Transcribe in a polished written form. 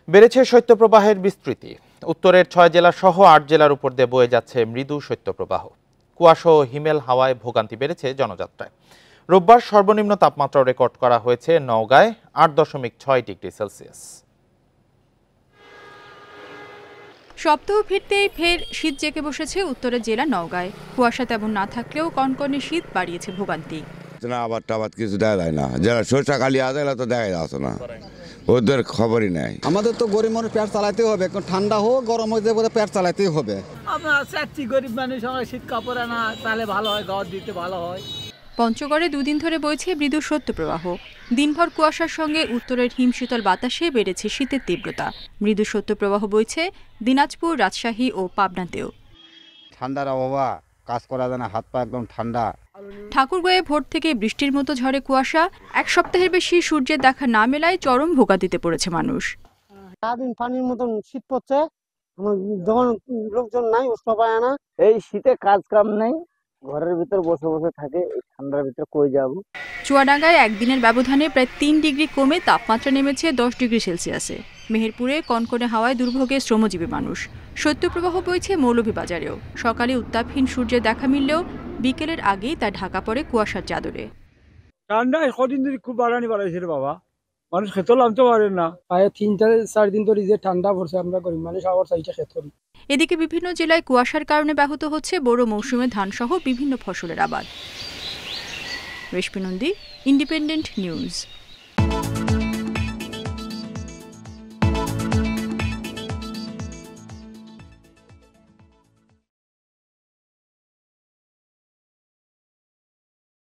বেড়েছে শৈত্যপ্রবাহের বিস্তৃতি। উত্তরের 6 জেলা সহ 8 জেলার উপর দিয়ে বয়ে যাচ্ছে মৃদু শৈত্যপ্রবাহ। কুয়াশা ও হিমেল হাওয়ায় ভোগান্তি বেড়েছে জনযাত্রায়। রোববার সর্বনিম্ন তাপমাত্রা রেকর্ড করা হয়েছে নওগাঁয় 8.6 ডিগ্রি সেলসিয়াস। সপ্তাহ ফিরতেই ফের শীত জেঁকে বসেছে উত্তরের জেলা নওগাঁয়। কুয়াশা তেমন না থাকলেও কনকনে শীত বাড়িয়েছে ভোগান্তি। আবার টাবাদ কিছু দেখা যায় না, যারা সরষা খালি আছে তো দেখা যাচ্ছে না, ওদের খবরই নাই। আমাদের তো গরিব মানুষ পেট চালাতেই হবে, ঠান্ডা হোক গরম হয়ে যাবে, পেট চালাতেই হবে। আমরা চাচ্ছি গরিব মানুষ, আমরা শীত কাপড় না তাহলে ভালো হয়, ঘর দিতে ভালো হয়। পঞ্চগড়ে দুদিন ধরে বইছে মৃদু শৈত্যপ্রবাহ। দিনভর কুয়াশার সঙ্গে উত্তরের হিমশীতল বাতাসে বেড়েছে শীতের তীব্রতা। মৃদু শৈত্যপ্রবাহ বইছে দিনাজপুর, রাজশাহী ও পাবনাতেও। ঠান্ডার আবহাওয়া, কাজ করা যায় না, হাত পা একদম ঠান্ডা। ঠাকুরগাঁয়ে ভোর থেকে বৃষ্টির মতো ঝরে কুয়াশা। এক সপ্তাহের বেশি সূর্যের দেখা না মেলায় চরম ভোগান্তিতে পড়েছে মানুষ। সারাদিন পানির মতন শীত পড়ছে, যখন লোকজন নাই উষ্ণ পায় না। এই শীতে কাজ কাম নেই, ঘরের ভিতর বসে বসে থাকে, এই ঠান্ডার ভিতরে কই যাবো। চুয়াডাঙ্গায় একদিনের ব্যবধানে প্রায় 3 ডিগ্রি কমে তাপমাত্রা নেমেছে 10 ডিগ্রি সেলসিয়াসে। মেহেরপুরে কনকনে হাওয়ায় দুর্ভোগে শ্রমজীবী মানুষ। শৈত্যপ্রবাহ বইছে মৌলভীবাজারেও। সকালে উত্তাপহীন সূর্যের দেখা মিললেও বিকেলের আগেই তা ঢাকা পড়ে কুয়াশার চাদরে। ঠান্ডা কদিন ধরে খুব বাড়ানি বাড়াইছে রে বাবা, মানুষ খেতেও নামতে পারে না। প্রায় 3-4 দিন ধরে যে ঠান্ডা পড়ছে, আমরা গরিব মানুষ আবার চাইটা খেত করি। এদিকে বিভিন্ন জেলায় কুয়াশার কারণে ব্যাহত হচ্ছে বোরো মৌসুমে ধানসহ বিভিন্ন ফসলের আবাদ। রেশমি নন্দী, ইন্ডিপেন্ডেন্ট নিউজ।